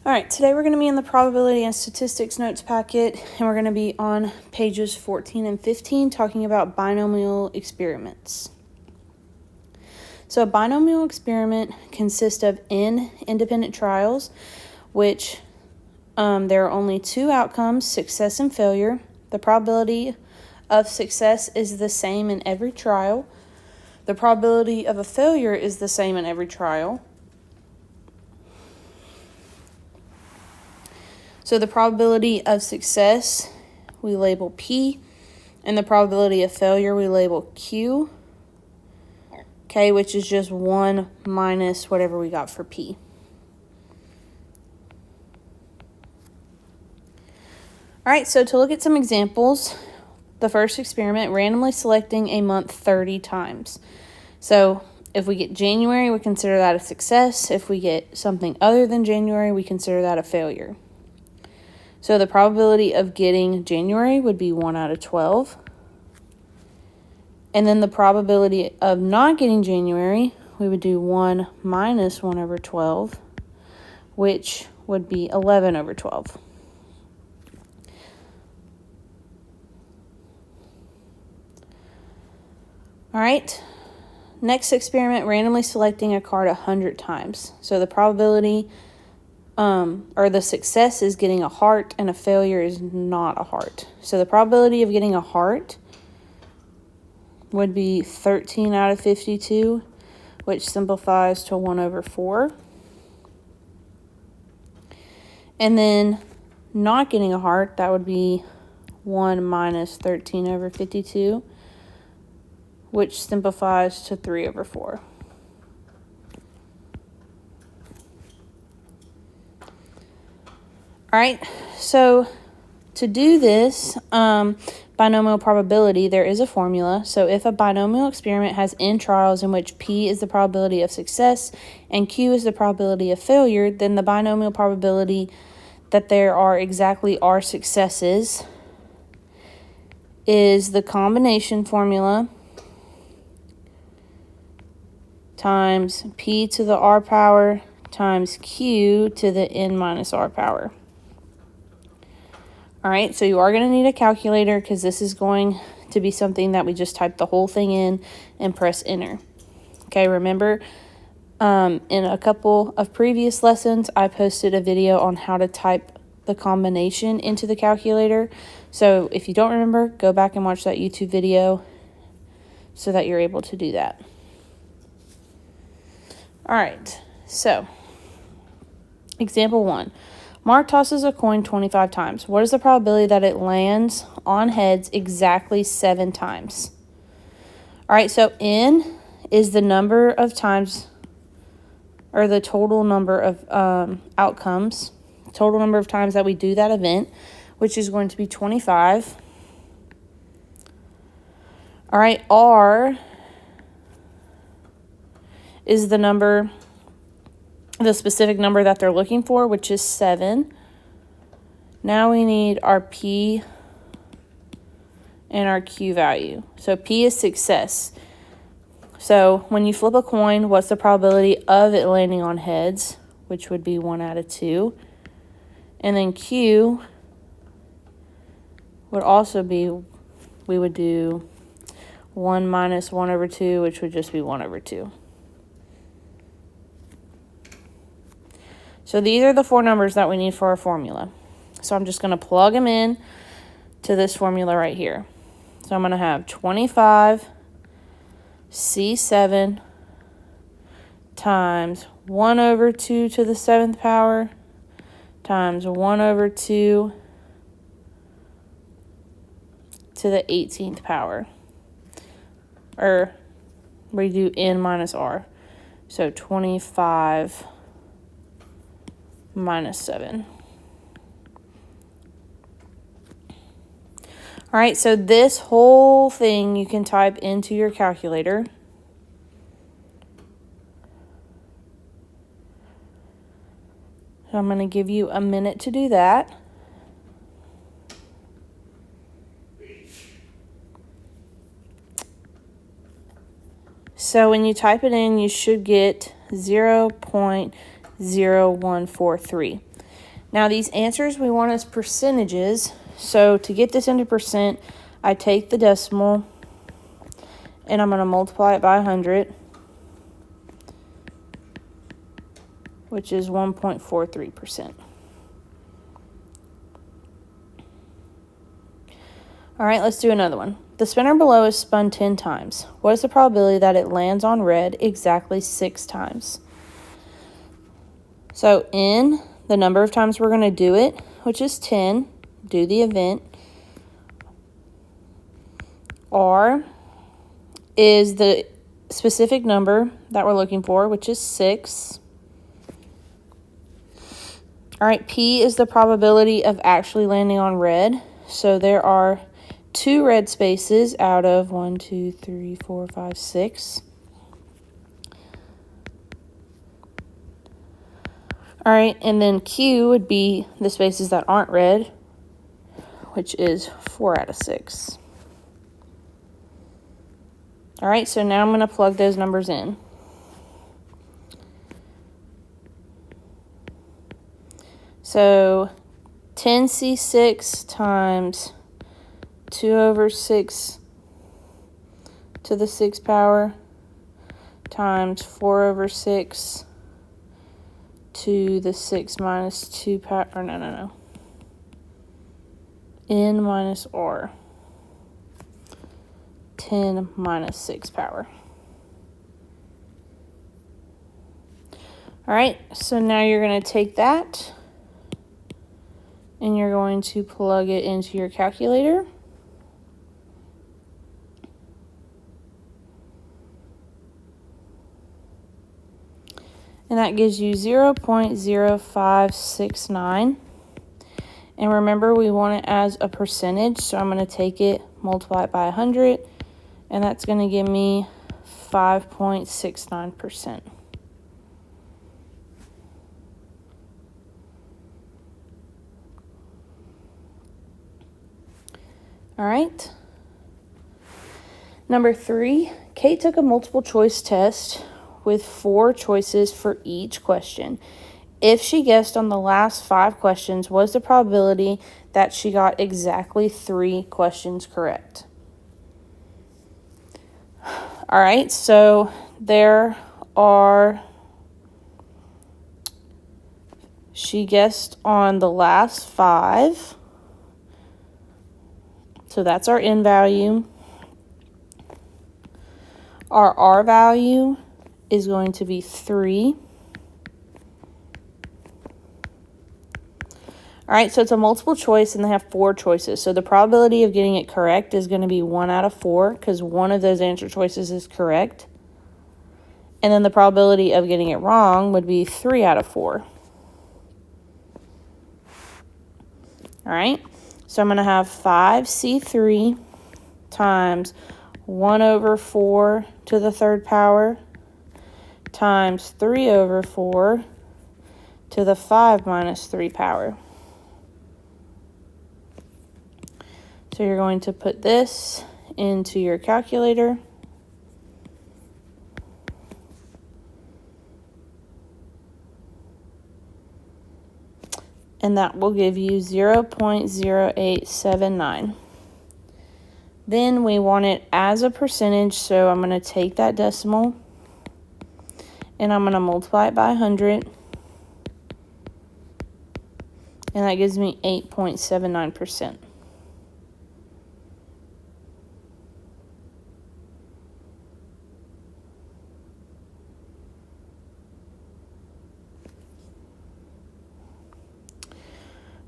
All right, today we're going to be in the probability and statistics notes packet, and we're going to be on pages 14 and 15 talking about binomial experiments. So a binomial experiment consists of n independent trials, which there are only two outcomes, success and failure. The probability of success is the same in every trial. The probability of a failure is the same in every trial. So the probability of success we label P, and the probability of failure we label Q, okay, which is just 1 minus whatever we got for P. All right, so to look at some examples, the first experiment, randomly selecting a month 30 times. So if we get January, we consider that a success. If we get something other than January, we consider that a failure. So the probability of getting January would be 1 out of 12. And then the probability of not getting January, we would do 1 minus 1 over 12, which would be 11 over 12. All right, next experiment, randomly selecting a card 100 times. So the probability or the success is getting a heart, and a failure is not a heart. So the probability of getting a heart would be 13 out of 52, which simplifies to 1 over 4. And then not getting a heart, that would be 1 minus 13 over 52, which simplifies to 3 over 4. All right, so to do this binomial probability, there is a formula. So if a binomial experiment has n trials in which P is the probability of success and Q is the probability of failure, then the binomial probability that there are exactly R successes is the combination formula times P to the R power times Q to the n minus R power. All right, so you are going to need a calculator because this is going to be something that we just type the whole thing in and press enter. Okay, remember in a couple of previous lessons, I posted a video on how to type the combination into the calculator. So if you don't remember, go back and watch that YouTube video so that you're able to do that. All right, so example 1. Mark tosses a coin 25 times. What is the probability that it lands on heads exactly 7 times? All right, so n is the number of times, or the total number of outcomes, total number of times that we do that event, which is going to be 25. All right, R is the number, the specific number that they're looking for, which is 7. Now we need our P and our Q value. So P is success. So when you flip a coin, what's the probability of it landing on heads, which would be 1 out of 2. And then Q would also be, we would do 1 minus 1 over 2, which would just be 1 over 2. So these are the 4 numbers that we need for our formula. So I'm just going to plug them in to this formula right here. So I'm going to have 25 C7 times 1 over 2 to the 7th power times 1 over 2 to the 18th power. Or we do n minus r. So 25 minus 7. All right, so this whole thing you can type into your calculator. So I'm going to give you a minute to do that. So when you type it in, you should get 0.0143. Now these answers we want as percentages. So to get this into percent, I take the decimal and I'm going to multiply it by 100, which is 1.43%. All right, let's do another one. The spinner below is spun 10 times. What is the probability that it lands on red exactly 6 times? So in the number of times we're going to do it, which is 10, do the event. R is the specific number that we're looking for, which is 6. All right, P is the probability of actually landing on red. So there are 2 red spaces out of 1, 2, 3, 4, 5, 6. All right, and then Q would be the spaces that aren't red, which is 4 out of 6. All right, so now I'm going to plug those numbers in. So 10C6 times 2 over 6 to the 6th power times 4 over 6 to the 6 minus 2 power, or no. N minus R. 10 minus 6 power. All right, so now you're going to take that and you're going to plug it into your calculator. And that gives you 0.0569. And remember, we want it as a percentage, so I'm going to take it, multiply it by 100, and that's going to give me 5.69%. All right. Number 3, Kate took a multiple choice test with 4 choices for each question. If she guessed on the last 5 questions, what is the probability that she got exactly 3 questions correct? All right, so she guessed on the last 5. So that's our N value. Our R value is going to be 3. All right, so it's a multiple choice and they have 4 choices. So the probability of getting it correct is going to be 1 out of 4 because one of those answer choices is correct. And then the probability of getting it wrong would be 3 out of 4. All right, so I'm going to have 5C3 times 1 over 4 to the 3rd power times 3 over 4 to the 5 minus 3 power. So you're going to put this into your calculator. And that will give you 0.0879. Then we want it as a percentage, so I'm going to take that decimal and I'm going to multiply it by 100. And that gives me 8.79%.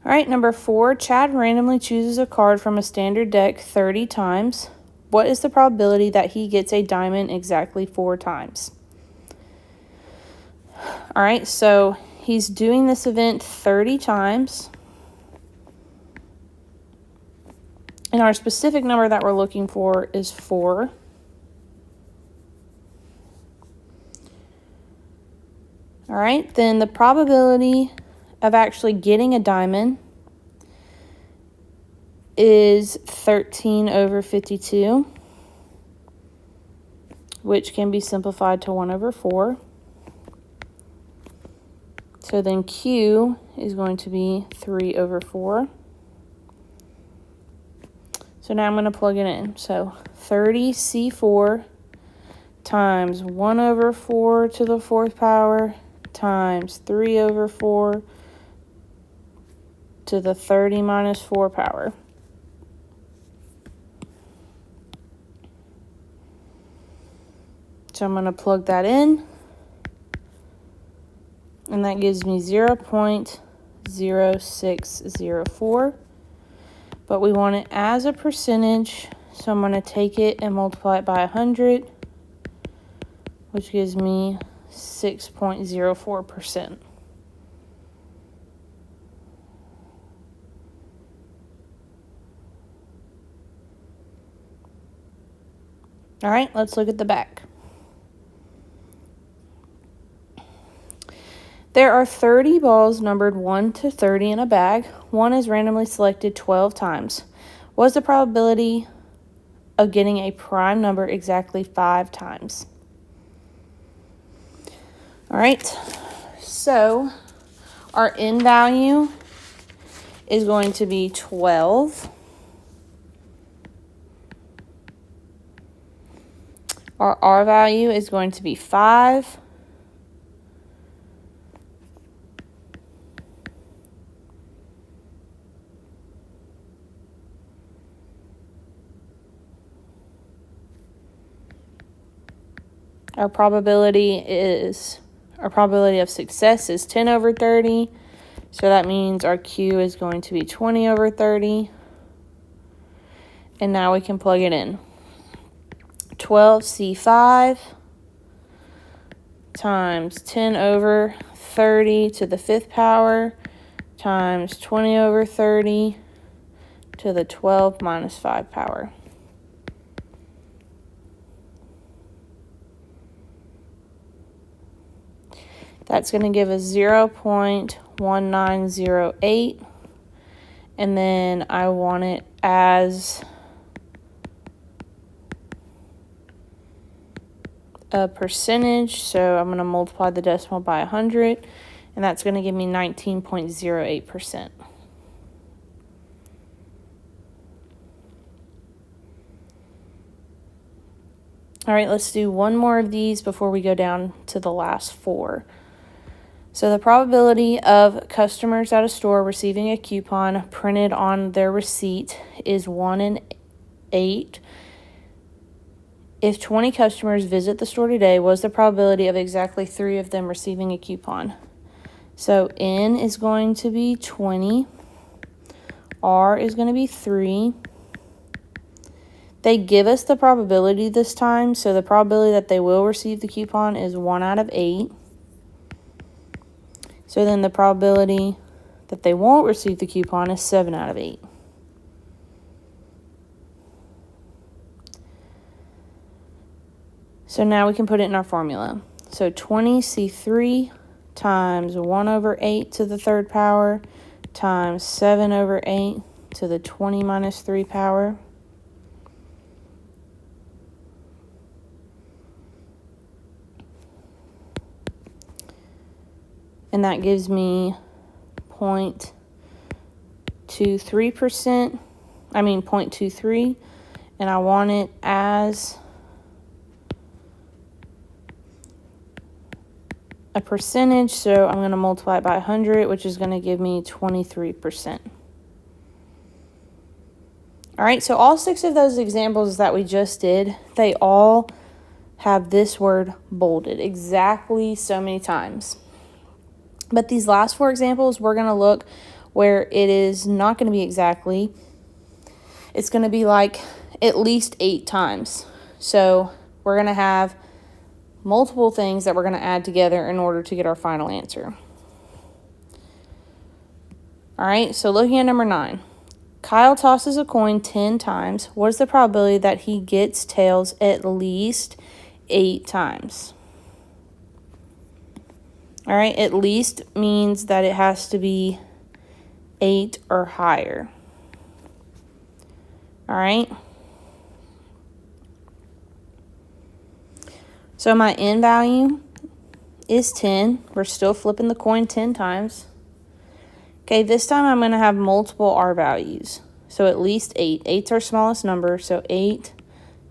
All right, number 4, Chad randomly chooses a card from a standard deck 30 times. What is the probability that he gets a diamond exactly 4 times? All right, so he's doing this event 30 times. And our specific number that we're looking for is 4. All right, then the probability of actually getting a diamond is 13 over 52, which can be simplified to 1 over 4. So then Q is going to be 3 over 4. So now I'm going to plug it in. So 30C4 times 1 over 4 to the 4th power times 3 over 4 to the 30 minus 4 power. So I'm going to plug that in, and that gives me 0.0604. But we want it as a percentage, so I'm going to take it and multiply it by 100, which gives me 6.04%. All right, let's look at the back. There are 30 balls numbered 1 to 30 in a bag. One is randomly selected 12 times. What is the probability of getting a prime number exactly 5 times? All right, so our N value is going to be 12. Our R value is going to be 5. Our probability of success is 10 over 30. So that means our Q is going to be 20 over 30. And now we can plug it in. 12C5 times 10 over 30 to the 5th power times 20 over 30 to the 12 minus 5 power. That's going to give us 0.1908, and then I want it as a percentage, so I'm going to multiply the decimal by 100, and that's going to give me 19.08%. All right, let's do one more of these before we go down to the last 4. So the probability of customers at a store receiving a coupon printed on their receipt is 1 in 8. If 20 customers visit the store today, what is the probability of exactly 3 of them receiving a coupon? So N is going to be 20. R is going to be 3. They give us the probability this time, so the probability that they will receive the coupon is 1 out of 8. So then the probability that they won't receive the coupon is 7 out of 8. So now we can put it in our formula. So 20C3 times 1 over 8 to the 3rd power times 7 over 8 to the 20 minus 3 power. And that gives me 0.23%, and I want it as a percentage, so I'm going to multiply it by 100, which is going to give me 23%. All right, so all 6 of those examples that we just did, they all have this word bolded exactly so many times. But these last 4 examples, we're going to look where it is not going to be exactly. It's going to be like at least 8 times. So we're going to have multiple things that we're going to add together in order to get our final answer. All right, so looking at number 9. Kyle tosses a coin 10 times. What is the probability that he gets tails at least 8 times? All right, at least means that it has to be 8 or higher. All right. So my N value is 10. We're still flipping the coin 10 times. Okay, this time I'm going to have multiple R values. So at least 8. 8's our smallest number, so 8,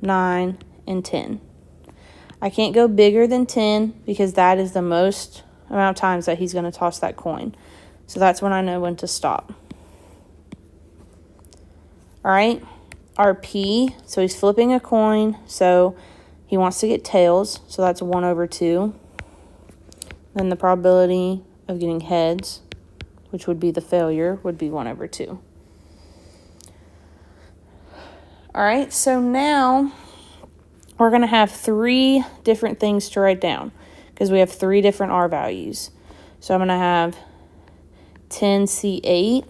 9, and 10. I can't go bigger than 10 because that is the most amount of times that he's going to toss that coin. So that's when I know when to stop. All right, our P, so he's flipping a coin, so he wants to get tails, so that's 1 over 2. Then the probability of getting heads, which would be the failure, would be 1 over 2. All right, so now we're going to have 3 different things to write down because we have 3 different R values. So I'm going to have 10C8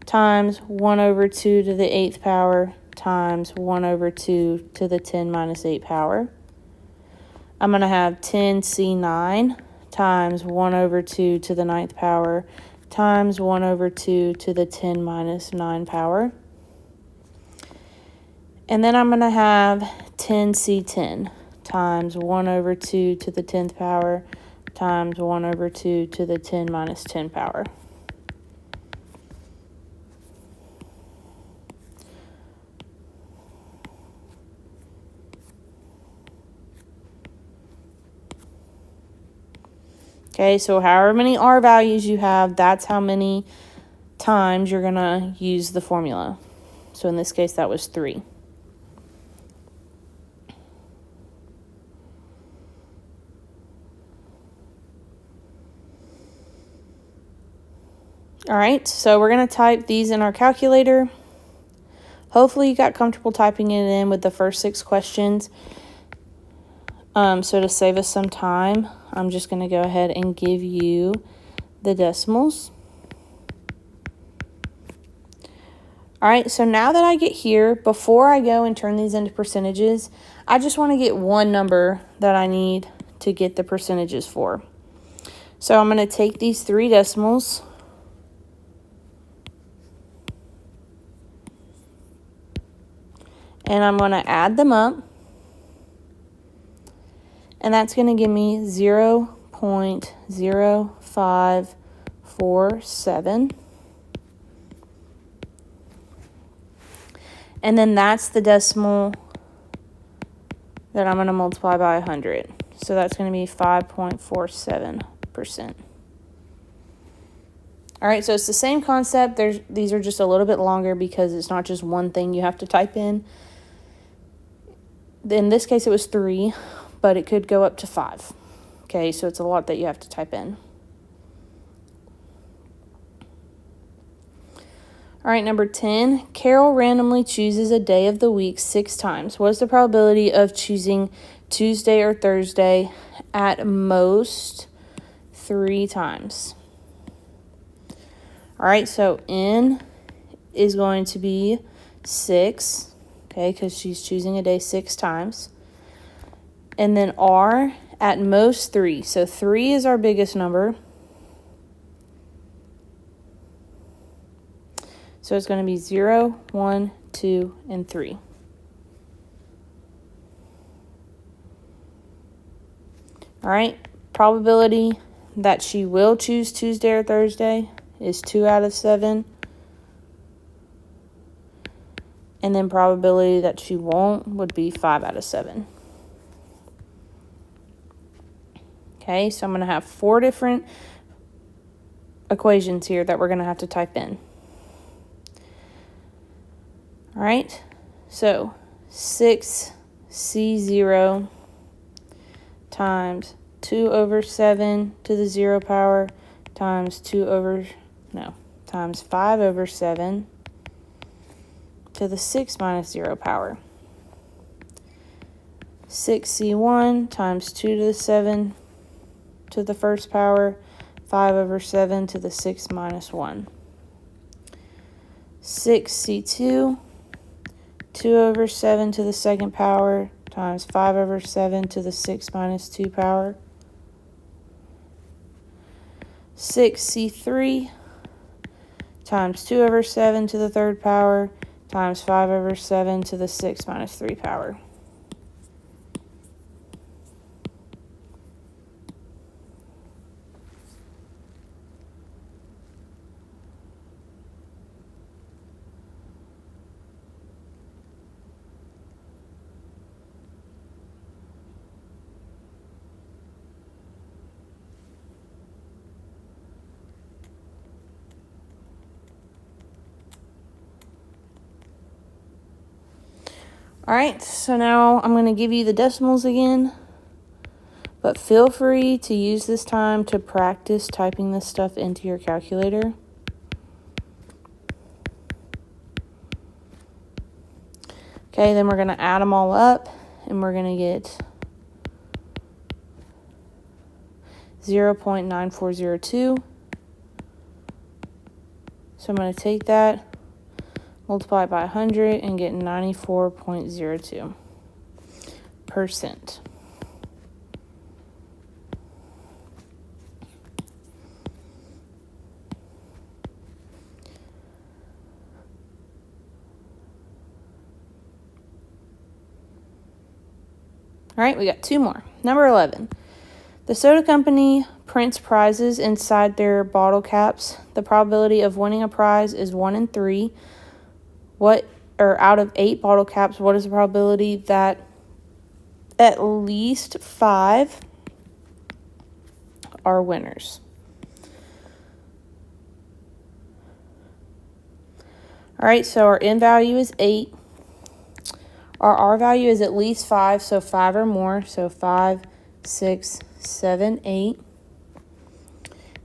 times 1 over 2 to the 8th power times 1 over 2 to the 10 minus 8 power. I'm going to have 10C9 times 1 over 2 to the 9th power times 1 over 2 to the 10 minus 9 power. And then I'm going to have 10C10 times 1 over 2 to the 10th power times 1 over 2 to the 10 minus 10 power. Okay, so however many R values you have, that's how many times you're going to use the formula. So in this case, that was 3. All right, so we're going to type these in our calculator. Hopefully you got comfortable typing it in with the first 6 questions. So to save us some time, I'm just going to go ahead and give you the decimals. All right, so now that I get here, before I go and turn these into percentages, I just want to get one number that I need to get the percentages for. So I'm going to take these 3 decimals, and I'm going to add them up, and that's going to give me 0.0547. And then that's the decimal that I'm going to multiply by 100. So that's going to be 5.47%. All right, so it's the same concept. These are just a little bit longer because it's not just one thing you have to type in. In this case, it was 3, but it could go up to 5. Okay, so it's a lot that you have to type in. All right, number 10, Carol randomly chooses a day of the week 6 times. What is the probability of choosing Tuesday or Thursday at most 3 times? All right, so N is going to be 6, okay, because she's choosing a day 6 times. And then R, at most 3. So 3 is our biggest number. So it's going to be 0, 1, 2, and 3. All right, probability that she will choose Tuesday or Thursday is 2 out of 7. And then probability that she won't would be 5 out of 7. Okay, so I'm going to have 4 different equations here that we're going to have to type in. All right, so 6C0 times 2 over 7 to the 0 power times times 5 over 7 to the 6 minus 0 power. 6C1 times 2 to the 7 to the first power, 5 over 7 to the 6 minus 1. 6C2, 2 over 7 to the second power times 5 over 7 to the 6 minus 2 power. 6C3 times 2 over 7 to the third power times 5 over 7 to the 6 minus 3 power. All right, so now I'm going to give you the decimals again, but feel free to use this time to practice typing this stuff into your calculator. Okay, then we're going to add them all up, and we're going to get 0.9402. So I'm going to take that, multiply it by 100, and get 94.02%. All right, we got two more. Number 11. The soda company prints prizes inside their bottle caps. The probability of winning a prize is 1 in 3. Out of 8 bottle caps, what is the probability that at least 5 are winners? All right, so our N value is 8. Our R value is at least 5, so 5 or more. So 5, 6, 7, 8.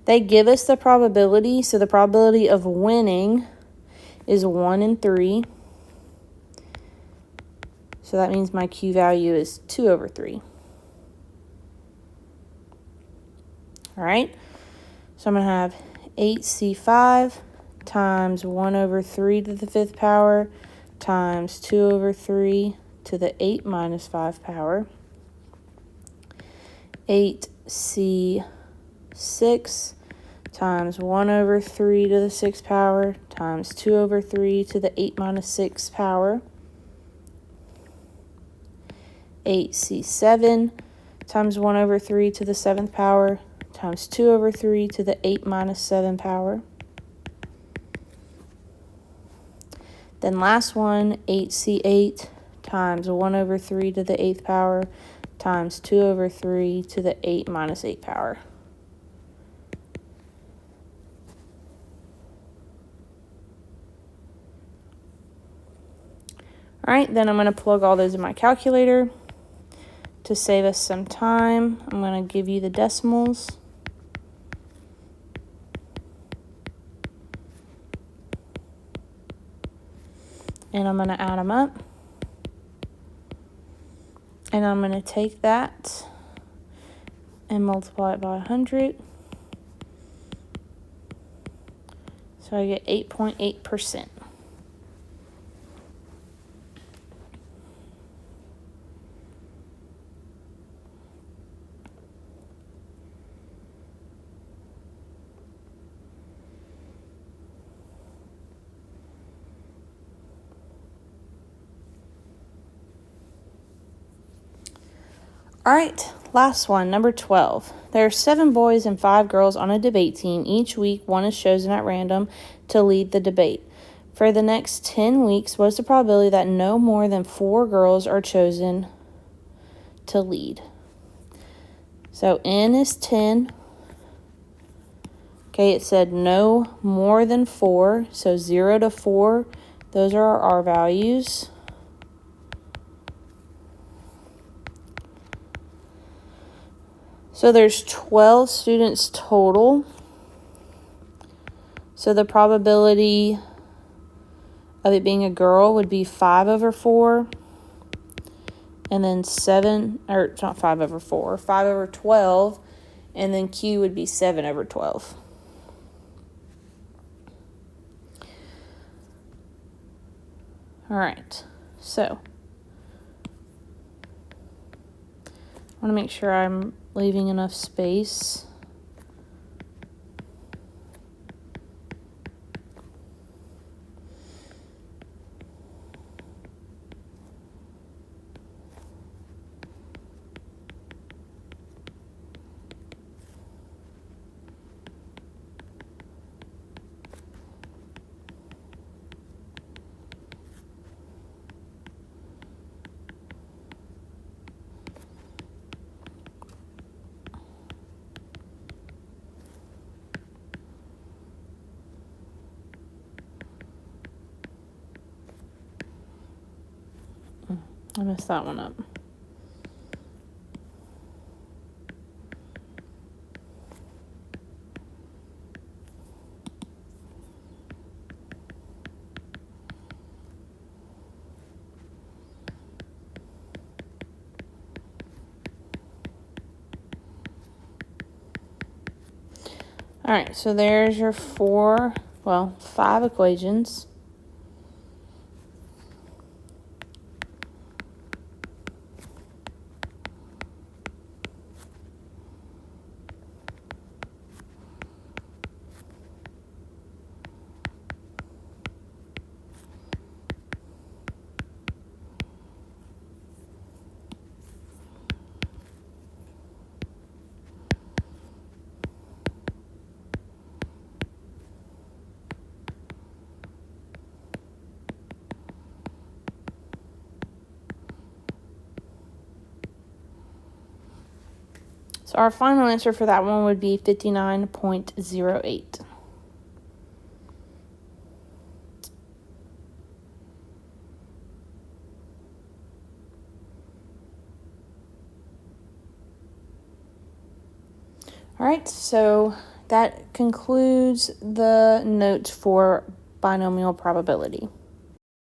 They give us the probability, so the probability of winning is 1 in 3. So that means my Q value is 2 over 3. All right, so I'm going to have 8C5 times 1 over 3 to the 5th power times 2 over 3 to the 8 minus 5 power. 8C6 times 1 over 3 to the 6th power times 2 over 3 to the 8 minus 6 power. 8C7 times 1 over 3 to the 7th power times 2 over 3 to the 8 minus 7 power. Then last one, 8C8 times 1 over 3 to the 8th power times 2 over 3 to the 8 minus 8 power. All right, then I'm going to plug all those in my calculator. To save us some time, I'm going to give you the decimals. And I'm going to add them up. And I'm going to take that and multiply it by 100. So I get 8.8%. All right, last one, number 12. There are 7 boys and 5 girls on a debate team. Each week, one is chosen at random to lead the debate. For the next 10 weeks, what is the probability that no more than 4 girls are chosen to lead? So N is 10. Okay, it said no more than 4. So 0 to 4, those are our R values. So there's 12 students total. So the probability of it being a girl would be 5 over 4. And then 7, or it's not 5 over 4, 5 over 12. And then Q would be 7 over 12. All right, so I want to make sure I'm leaving enough space. I messed that one up. All right, so there's your 5 equations. So our final answer for that one would be 59.08. All right, so that concludes the notes for binomial probability.